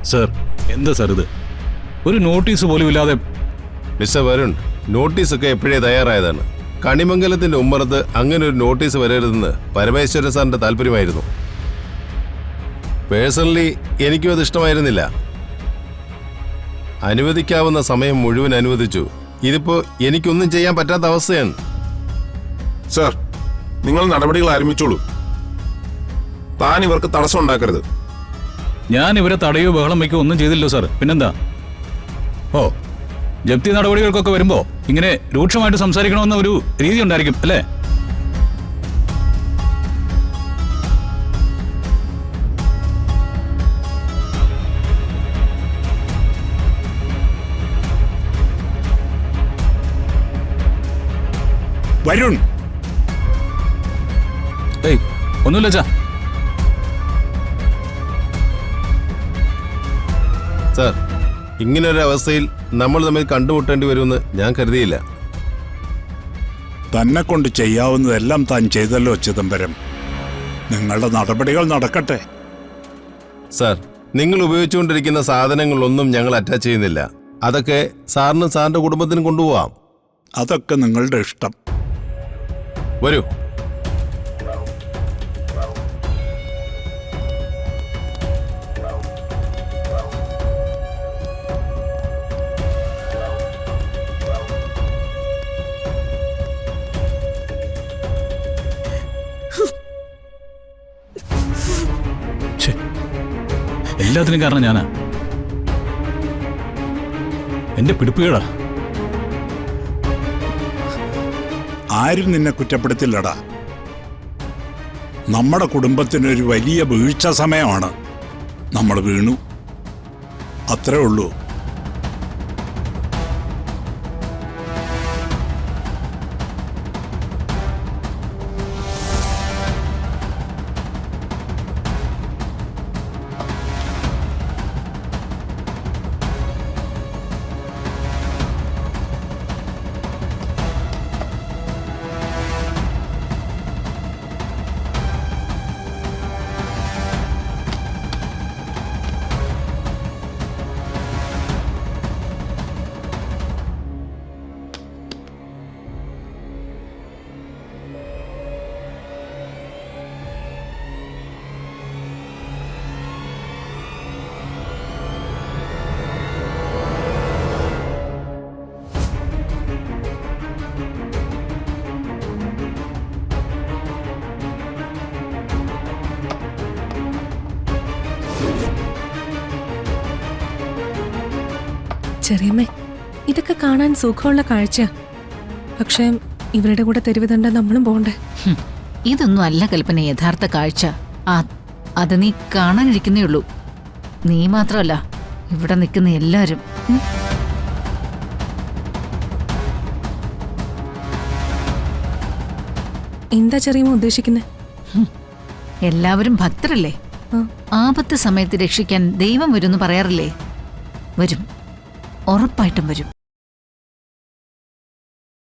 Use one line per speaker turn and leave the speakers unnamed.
Sir, എന്താ sir ഇത്? ഒരു നോട്ടീസ് പോലും ഇല്ലാതെ.
മിസ്റ്റർ വരുൺ, നോട്ടീസൊക്കെ എപ്പോഴേ തയ്യാറായതാണ്. കണിമംഗലത്തിന്റെ ഉമ്മറത്ത് അങ്ങനെ ഒരു നോട്ടീസ് വരരുതെന്ന് പരമേശ്വരൻ സാറിന്റെ താല്പര്യമായിരുന്നു. പേഴ്സണലി എനിക്കും അത് ഇഷ്ടമായിരുന്നില്ല. അനുവദിക്കാവുന്ന സമയം മുഴുവൻ അനുവദിച്ചു. ഇതിപ്പോ എനിക്കൊന്നും ചെയ്യാൻ പറ്റാത്ത അവസ്ഥയാണ്.
സർ, നിങ്ങൾ നടപടികൾ ആരംഭിച്ചോളൂ. താൻ ഇവർക്ക് തടസ്സം ഉണ്ടാക്കരുത്.
ഞാൻ ഇവരെ തടയോ ബഹളം വയ്ക്കോ ഒന്നും ചെയ്തില്ലോ സാർ. പിന്നെന്താ? ഓ, ജപ്തി നടപടികൾക്കൊക്കെ വരുമ്പോ ഇങ്ങനെ രൂക്ഷമായിട്ട് സംസാരിക്കണമെന്ന ഒരു രീതി ഉണ്ടായിരിക്കും അല്ലേ?
വരുൺ,
ഏയ് ഒന്നുമില്ല അച്ഛാ.
സാർ, ഇങ്ങനൊരു അവസ്ഥയിൽ നമ്മൾ തമ്മിൽ കണ്ടുമുട്ടേണ്ടി വരുമെന്ന് ഞാൻ കരുതിയില്ല.
തന്നെ കൊണ്ട് ചെയ്യാവുന്നതെല്ലാം താൻ ചെയ്തല്ലോ ചിദംബരം. നിങ്ങളുടെ നടപടികൾ നടക്കട്ടെ.
സാർ, നിങ്ങൾ ഉപയോഗിച്ചുകൊണ്ടിരിക്കുന്ന സാധനങ്ങളൊന്നും ഞങ്ങൾ അറ്റാച്ച് ചെയ്യുന്നില്ല. അതൊക്കെ സാറിനും സാറിന്റെ കുടുംബത്തിനും കൊണ്ടുപോവാം.
അതൊക്കെ നിങ്ങളുടെ ഇഷ്ടം.
വരൂ.
എല്ലാത്തിനും കാരണം ഞാനാ. എന്റെ പിടിപ്പുകേടാ.
ആരും നിന്നെ കുറ്റപ്പെടുത്തില്ലടാ. നമ്മുടെ കുടുംബത്തിനൊരു വലിയ വീഴ്ച സമയമാണ്. നമ്മൾ വീണു, അത്രേ ഉള്ളൂ.
ചെറിയമ്മേ, ഇതൊക്കെ കാണാൻ സുഖമുള്ള കാഴ്ച. പക്ഷേ ഇവരുടെ കൂടെ തെരുവ് തണ്ട നമ്മളും പോണ്ടേ?
ഇതൊന്നും അല്ല കൽപ്പന യഥാർത്ഥ കാഴ്ച. അത് നീ കാണാനിരിക്കുന്നേ ഉള്ളൂ. നീ മാത്രമല്ല, ഇവിടെ നിൽക്കുന്ന എല്ലാരും.
എന്താ ചെറിയമ്മ ഉദ്ദേശിക്കുന്നേ?
എല്ലാവരും ഭക്തരല്ലേ? ആപത്ത് സമയത്ത് രക്ഷിക്കാൻ ദൈവം വരുമെന്ന് പറയാറില്ലേ? വരും, ഉറപ്പായിട്ടും വരും.